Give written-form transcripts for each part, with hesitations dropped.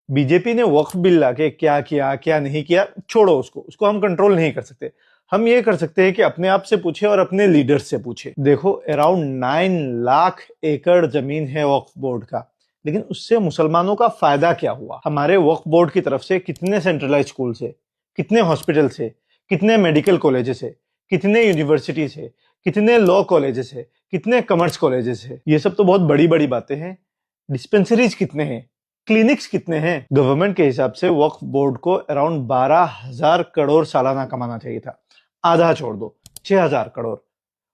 BJP ने वक्फ bill लाके क्या किया क्या नहीं किया छोड़ो, उसको हम कंट्रोल नहीं कर सकते। हम ये कर सकते हैं कि अपने आप से पूछे और अपने लीडर्स से पूछे। देखो, अराउंड 9 लाख एकड़ जमीन है वक्फ बोर्ड का, लेकिन उससे मुसलमानों का फायदा क्या हुआ? हमारे वक्फ बोर्ड की तरफ से कितने सेंट्रलाइज स्कूल है, कितने हॉस्पिटल है, कितने मेडिकल कॉलेजेस है, कितने यूनिवर्सिटीज है, कितने लॉ कॉलेजेस है, कितने कॉमर्स कॉलेजेस है? ये सब तो बहुत बड़ी बड़ी बातें हैं। डिस्पेंसरीज कितने हैं, क्लिनिक्स कितने हैं? गवर्नमेंट के हिसाब से वक्फ बोर्ड को अराउंड 12,000 करोड़ सालाना कमाना चाहिए था। आधा छोड़ दो, 6,000 करोड़।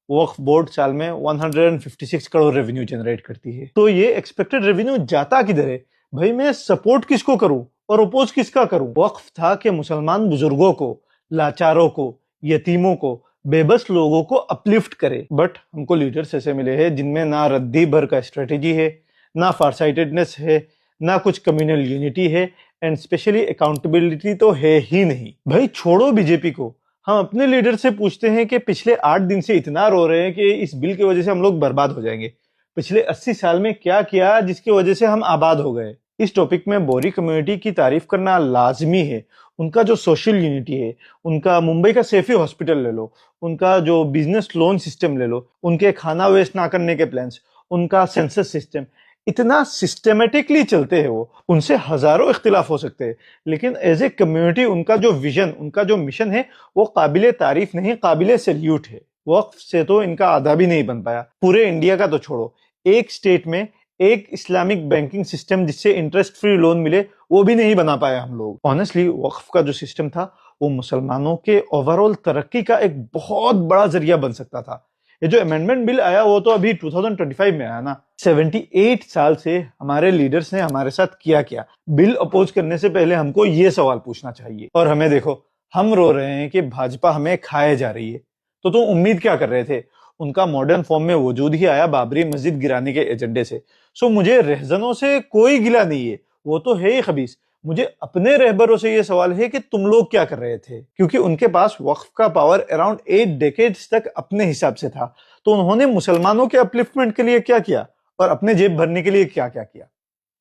वक्फ बोर्ड साल में 156 करोड़ रेवेन्यू जनरेट करती है। तो ये एक्सपेक्टेड रेवेन्यू जाता किधर है? भाई, मैं सपोर्ट किसको करूं और अपोज किसका करूं? वक्फ था कि मुसलमान बुजुर्गों को, लाचारों को, यतीमों को, बेबस लोगों को अपलिफ्ट करे। बट हमको लीडर्स ऐसे मिले हैं जिनमें ना रद्दी भर का स्ट्रेटेजी है, ना फारसाइटेडनेस है, ना कुछ कम्युनल यूनिटी है, एंड स्पेशली अकाउंटेबिलिटी तो है ही नहीं। भाई छोड़ो बीजेपी को, हम अपने लीडर से पूछते हैं कि पिछले 8 दिन से इतना रो रहे हैं कि इस बिल की वजह से हम लोग बर्बाद हो जाएंगे। पिछले 80 साल में क्या किया जिसकी वजह से हम आबाद हो गए? इस टॉपिक में बोरी कम्युनिटी की तारीफ करना लाजमी है। उनका जो सोशल यूनिटी है, उनका मुंबई का सैफी हॉस्पिटल ले लो, उनका जो बिजनेस लोन सिस्टम ले लो, उनके खाना वेस्ट ना करने के प्लान्स, उनका सेंसस सिस्टम, इतना सिस्टमेटिकली चलते हैं वो। उनसे हजारों इख्तिलाफ हो सकते हैं, लेकिन एज ए कम्युनिटी उनका जो विजन, उनका जो मिशन है, वो काबिले तारीफ नहीं, काबिले सैल्यूट है। वक्फ से तो इनका आधा भी नहीं बन पाया। पूरे इंडिया का तो छोड़ो, एक स्टेट में एक इस्लामिक बैंकिंग सिस्टम जिससे इंटरेस्ट फ्री लोन मिले, वो भी नहीं बना पाया हम लोग। ऑनेस्टली वक्फ का जो सिस्टम था, वो मुसलमानों के ओवरऑल तरक्की का एक बहुत बड़ा जरिया बन सकता था। ये जो अमेंडमेंट बिल आया वो तो अभी 2025 में आया ना। 78 साल से हमारे लीडर्स ने हमारे साथ किया क्या? बिल अपोज करने से पहले हमको ये सवाल पूछना चाहिए। और हमें देखो, हम रो रहे हैं कि भाजपा हमें खाए जा रही है, तो तुम उम्मीद क्या कर रहे थे? उनका मॉडर्न फॉर्म में वजूद ही आया बाबरी मस्जिद गिराने के एजेंडे से। सो मुझे रहजनों से कोई गिला नहीं है, वो तो है ही खबीस। मुझे अपने रहबरों से ये सवाल है कि तुम लोग क्या कर रहे थे? क्योंकि उनके पास वक्फ का पावर अराउंड 8 डेकेड्स तक अपने हिसाब से था, तो उन्होंने मुसलमानों के अपलिफ्टमेंट के लिए क्या किया और अपने जेब भरने के लिए क्या क्या किया?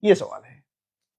ये सवाल है।